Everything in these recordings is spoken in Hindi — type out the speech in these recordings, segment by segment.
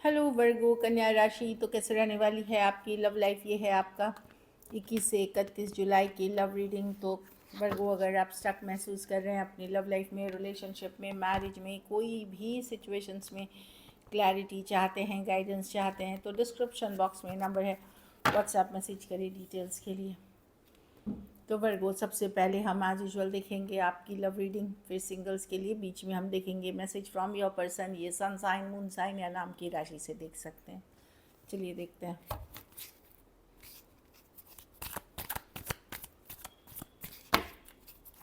हेलो वर्गो कन्या राशि, तो कैसे रहने वाली है आपकी लव लाइफ। ये है आपका 21 से 31 जुलाई की लव रीडिंग। तो वर्गो, अगर आप स्टक महसूस कर रहे हैं अपनी लव लाइफ में, रिलेशनशिप में, मैरिज में, कोई भी सिचुएशंस में क्लैरिटी चाहते हैं, गाइडेंस चाहते हैं, तो डिस्क्रिप्शन बॉक्स में नंबर है, व्हाट्सएप मैसेज करिए डिटेल्स के लिए। तो वर्गो, सबसे पहले हम आज यूजुअल देखेंगे आपकी लव रीडिंग, फिर सिंगल्स के लिए बीच में हम देखेंगे मैसेज फ्रॉम योर पर्सन। ये सन साइन, मून साइन या नाम की राशि से देख सकते हैं। चलिए देखते हैं।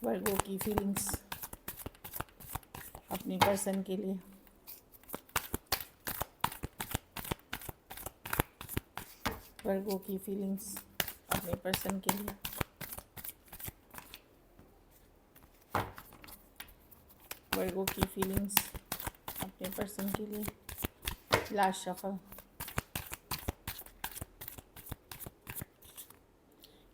वर्गो की फीलिंग्स अपने पर्सन के लिए। वर्गो की फीलिंग्स अपने पर्सन के लिए। वर्गो की फीलिंग्स अपने पर्सन के लिए। Last shuffle.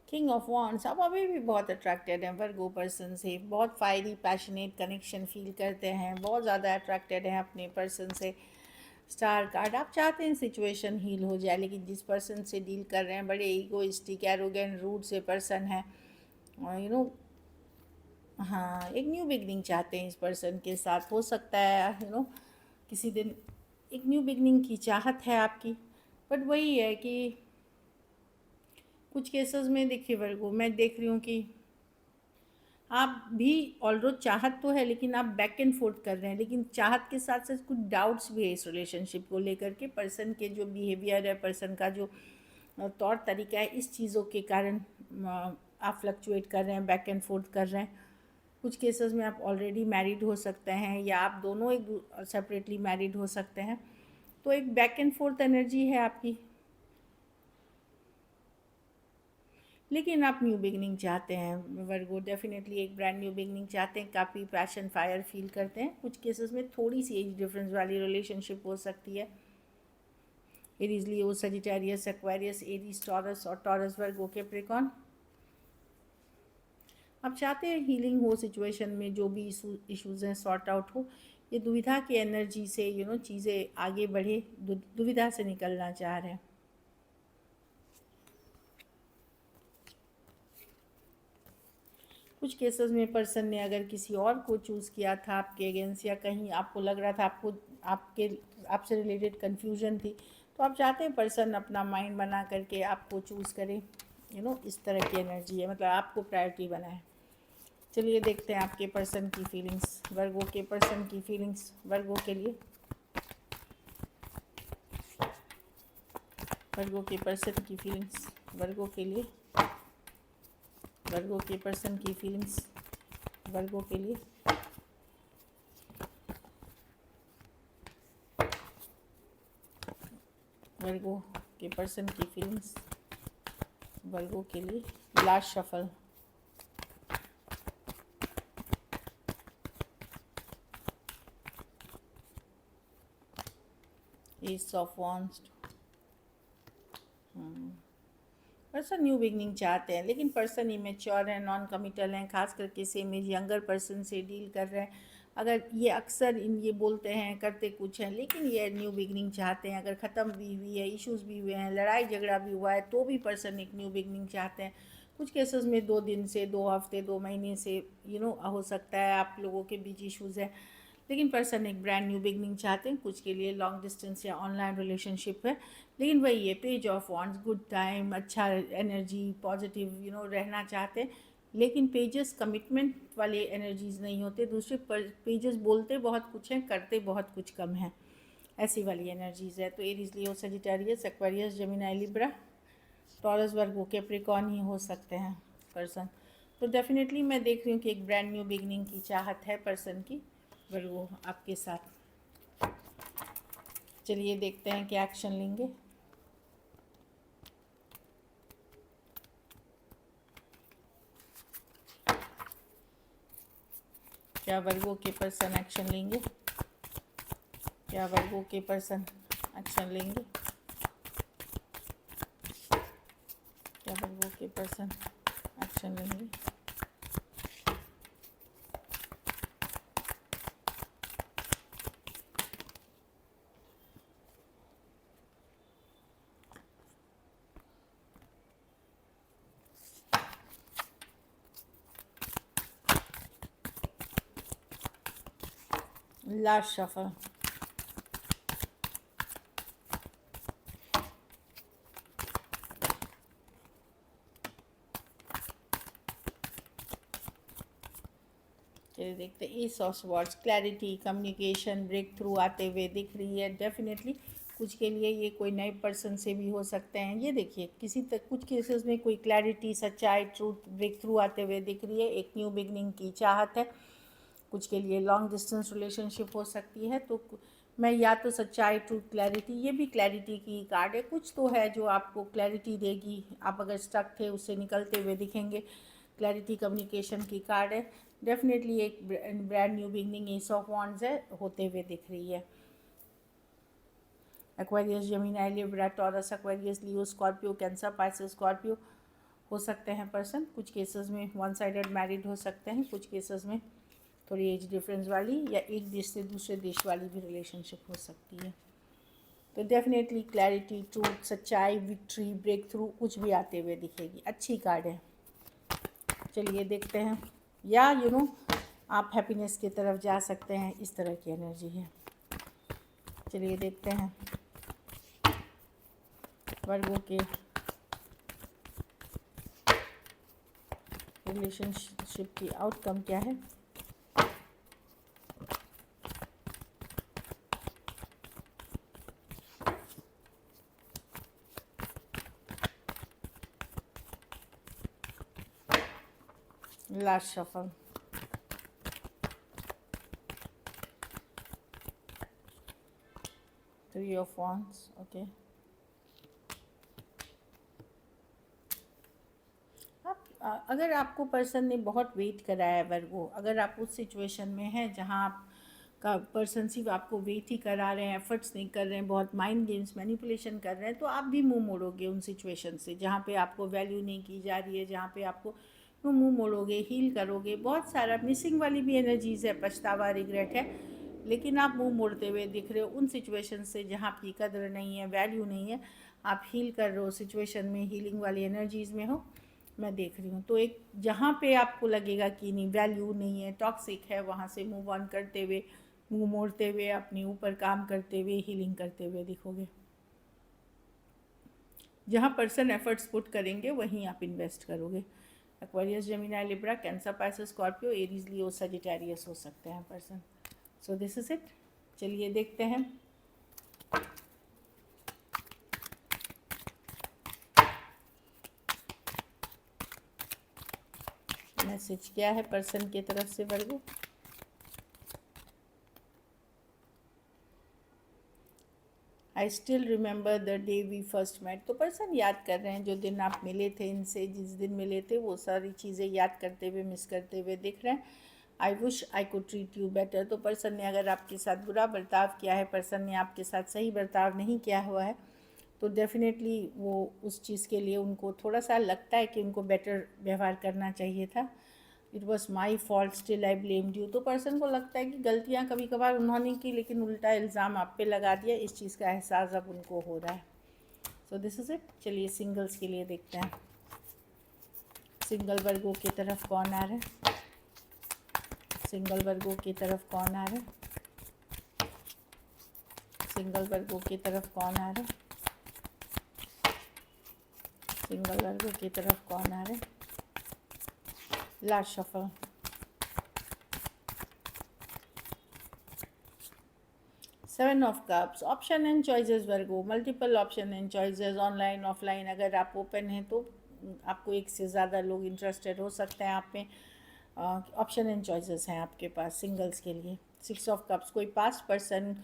King of wands. अब अभी भी बहुत अट्रैक्टेड हैं वर्गो पर्सन से, बहुत फायरी पैशनेट कनेक्शन फील करते हैं, बहुत ज़्यादा अट्रैक्टेड हैं अपने पर्सन से। स्टार कार्ड, आप चाहते हैं सिचुएशन हील हो जाए, लेकिन जिस पर्सन से डील कर रहे हैं बड़े ईगोइस्टिक, एरोगेंट, रूड से पर्सन है। हाँ, एक न्यू बिगनिंग चाहते हैं इस पर्सन के साथ। हो सकता है किसी दिन एक न्यू बिगनिंग की चाहत है आपकी। बट वही है कि कुछ केसेस में देखिए वर्गो, मैं देख रही हूँ कि आप भी ऑलरेडी चाहत तो है, लेकिन आप बैक एंड फोर्थ कर रहे हैं। लेकिन चाहत के साथ साथ कुछ डाउट्स भी है इस रिलेशनशिप को लेकर के। पर्सन के जो बिहेवियर है, पर्सन का जो तौर तरीका है, इस चीज़ों के कारण आप फ्लक्चुएट कर रहे हैं, बैक एंड फोर्थ कर रहे हैं। कुछ केसेस में आप ऑलरेडी मैरिड हो सकते हैं, या आप दोनों एक सेपरेटली मैरिड हो सकते हैं। तो एक बैक एंड फोर्थ एनर्जी है आपकी, लेकिन आप न्यू बिगनिंग चाहते हैं वर्गो। डेफिनेटली एक ब्रांड न्यू बिगनिंग चाहते हैं, काफ़ी पैशन फायर फील करते हैं। कुछ केसेस में थोड़ी सी एज डिफरेंस वाली रिलेशनशिप हो सकती है। Aries, Leo, Sagittarius, Aquarius, Aries, taurus और टॉरस, वर्गो, कैप्रिकॉर्न। आप चाहते हैं हीलिंग हो सिचुएशन में, जो भी इश्यूज हैं सॉर्ट आउट हो। ये दुविधा की एनर्जी से चीज़ें आगे बढ़े, दुविधा से निकलना चाह रहे हैं। कुछ केसेस में पर्सन ने अगर किसी और को चूज़ किया था आपके अगेंस्ट, या कहीं आपको लग रहा था आपसे रिलेटेड कन्फ्यूजन थी, तो आप चाहते हैं पर्सन अपना माइंड बना करके आपको चूज़ करे। इस तरह की एनर्जी है, मतलब आपको प्रायोरिटी बनाए। चलिए देखते हैं आपके पर्सन की फीलिंग्स, वर्गो के पर्सन की फीलिंग्स वर्गो के लिए। वर्गो के पर्सन की फीलिंग्स वर्गो के लिए। वर्गो के पर्सन की फीलिंग्स वर्गो के लिए। वर्गो के पर्सन की फीलिंग्स वर्गो के लिए। Last shuffle. S of wands. Person new beginning चाहते हैं, लेकिन पर्सन इमेच्योर है, नॉन कमिटल हैं, खास करके सेम एज यंगर पर्सन से डील कर रहे हैं। अगर ये अक्सर ये बोलते हैं, करते कुछ हैं, लेकिन ये न्यू बिगनिंग चाहते हैं। अगर ख़त्म भी हुई है, इश्यूज़ भी हुए हैं, लड़ाई झगड़ा भी हुआ है, तो भी पर्सन एक न्यू बिगनिंग चाहते हैं। कुछ केसेस में 2 दिन से, 2 हफ्ते, 2 महीने से हो सकता है आप लोगों के बीच इश्यूज़ हैं, लेकिन पर्सन एक ब्रांड न्यू बिगनिंग चाहते हैं। कुछ के लिए लॉन्ग डिस्टेंस या ऑनलाइन रिलेशनशिप है, लेकिन वही है, page of wands, good time, अच्छा एनर्जी, पॉजिटिव रहना चाहते हैं। लेकिन पेजेस कमिटमेंट वाले एनर्जीज नहीं होते। दूसरे पेजेस बोलते बहुत कुछ हैं, करते बहुत कुछ कम हैं, ऐसी वाली एनर्जीज है। तो Aries, Leo, Sagittarius, Aquarius, Gemini, Libra, Taurus, Virgo, Capricorn ही हो सकते हैं पर्सन। तो डेफिनेटली मैं देख रही हूँ कि एक ब्रांड न्यू बिगनिंग की चाहत है पर्सन की वर्गो आपके साथ। चलिए देखते हैं क्या एक्शन लेंगे। क्या वर्गो के पर्सन एक्शन लेंगे? क्या वर्गो के पर्सन एक्शन लेंगे? क्या वर्गो के पर्सन एक्शन लेंगे? Last shuffle. चलिए देखते हैं ace of words, clarity, communication, breakthrough आते हुए दिख रही है। डेफिनेटली कुछ के लिए ये कोई नए पर्सन से भी हो सकते हैं। ये देखिए किसी तक कुछ केसेस में कोई क्लैरिटी, सच्चाई, ट्रूथ, ब्रेक थ्रू आते हुए दिख रही है। एक न्यू बिगनिंग की चाहत है। कुछ के लिए लॉन्ग डिस्टेंस रिलेशनशिप हो सकती है। तो मैं या तो सच्चाई, ट्रूथ, क्लैरिटी, ये भी क्लैरिटी की कार्ड है। कुछ तो है जो आपको क्लैरिटी देगी। आप अगर स्टक थे उससे निकलते हुए दिखेंगे। क्लैरिटी, कम्युनिकेशन की कार्ड है। डेफिनेटली एक brand new beginning ace of wands है होते हुए दिख रही है। Aquarius, Gemini, Libra, Taurus, Aquarius, Leo, Scorpio, Cancer, Pisces, Scorpio हो सकते हैं पर्सन। कुछ केसेस में वन साइडेड मैरिड हो सकते हैं। कुछ केसेस में थोड़ी एज डिफरेंस वाली या एक देश से दूसरे देश वाली भी रिलेशनशिप हो सकती है। तो डेफिनेटली क्लैरिटी, ट्रूथ, सच्चाई, विक्ट्री, ब्रेक थ्रू कुछ भी आते हुए दिखेगी। अच्छी कार्ड है। चलिए देखते हैं। या आप हैप्पीनेस की तरफ जा सकते हैं, इस तरह की एनर्जी है। चलिए देखते हैं वर्गों के रिलेशनशिप की आउटकम क्या है। Last shuffle, three of wands. Okay, अगर आपको पर्सन ने बहुत वेट कराया है वर्गो, अगर आप उस सिचुएशन में हैं जहां आप का पर्सन सिर्फ आपको वेट ही करा रहे हैं, एफर्ट्स नहीं कर रहे हैं, बहुत माइंड गेम्स, मैनिपुलेशन कर रहे हैं, तो आप भी मुंह मोड़ोगे उन सिचुएशन से जहाँ पे आपको वैल्यू नहीं की जा रही है, जहाँ पे आपको मुंह मोड़ोगे, हील करोगे। बहुत सारा मिसिंग वाली भी एनर्जीज है, पछतावा, रिग्रेट है, लेकिन आप मुंह मोड़ते हुए दिख रहे हो उन सिचुएशन से जहाँ आपकी कदर नहीं है, वैल्यू नहीं है। आप हील कर रहे हो सिचुएशन में, हीलिंग वाली एनर्जीज़ में हो, मैं देख रही हूँ। तो एक जहाँ पे आपको लगेगा कि नहीं, वैल्यू नहीं है, टॉक्सिक है, वहाँ से मूव ऑन करते हुए, मुंह मोड़ते हुए, अपने ऊपर काम करते हुए, हीलिंग करते हुए दिखोगे। जहाँ पर्सन एफर्ट्स पुट करेंगे वहीं आप इन्वेस्ट करोगे। Aquarius, Gemini, Libra, Cancer, Pisces, Scorpio, Aries, Leo, Sagittarius हो सकते हैं person. So this is it. चलिए देखते हैं मैसेज क्या है पर्सन की तरफ से Virgo. I still remember the day we first met. तो पर्सन याद कर रहे हैं जो दिन आप मिले थे इनसे, जिस दिन मिले थे, वो सारी चीज़ें याद करते हुए, मिस करते हुए दिख रहे हैं। I wish I could treat you better. तो पर्सन ने अगर आपके साथ बुरा बर्ताव किया है, पर्सन ने आपके साथ सही बर्ताव नहीं किया हुआ है, तो डेफिनेटली वो उस चीज़ के लिए उनको थोड़ा सा लगता है कि उनको बेटर व्यवहार करना चाहिए था। It was my fault, still I blamed you. तो पर्सन को लगता है कि गलतियाँ कभी कभार उन्होंने की, लेकिन उल्टा इल्ज़ाम आप पे लगा दिया। इस चीज़ का एहसास अब उनको हो रहा है। So this is it. चलिए सिंगल्स के लिए देखते हैं। सिंगल वर्गों की तरफ कौन आ रहा है, सिंगल वर्गों की तरफ कौन आ रहा है, सिंगल वर्गों की तरफ कौन आ रहा है, सिंगल वर्गों की तरफ कौन आ रहा है। Last shuffle, seven of cups, option and choices Virgo, multiple option and choices, online offline. अगर आप ओपन हैं तो आपको एक से ज़्यादा लोग इंटरेस्टेड हो सकते हैं आप में। ऑप्शन एंड चॉइसेस हैं आपके पास सिंगल्स के लिए। सिक्स ऑफ कप्स, कोई पास्ट पर्सन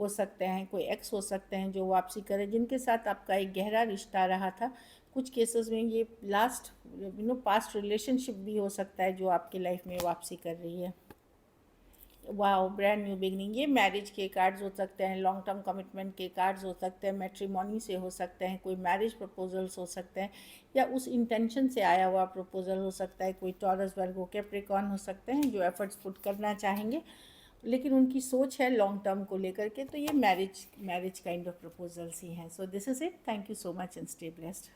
हो सकते हैं, कोई एक्स हो सकते हैं जो वापसी करें, जिनके साथ आपका एक गहरा रिश्ता रहा था। कुछ केसेस में ये लास्ट पास्ट रिलेशनशिप भी हो सकता है जो आपकी लाइफ में वापसी कर रही है। वाह, ब्रांड न्यू बिगनिंग। ये मैरिज के कार्ड्स हो सकते हैं, लॉन्ग टर्म कमिटमेंट के कार्ड्स हो सकते हैं, मैट्रिमोनी से हो सकते हैं, कोई मैरिज प्रपोजल्स हो सकते हैं, या उस इंटेंशन से आया हुआ प्रपोजल हो सकता है। कोई टॉरस, वर्गो, कैप्रिकॉर्न हो सकते हैं जो एफर्ट्स पुट करना चाहेंगे, लेकिन उनकी सोच है लॉन्ग टर्म को लेकर के। तो ये मैरिज काइंड ऑफ प्रपोजल्स ही हैं। So this is it. Thank you so much and stay blessed.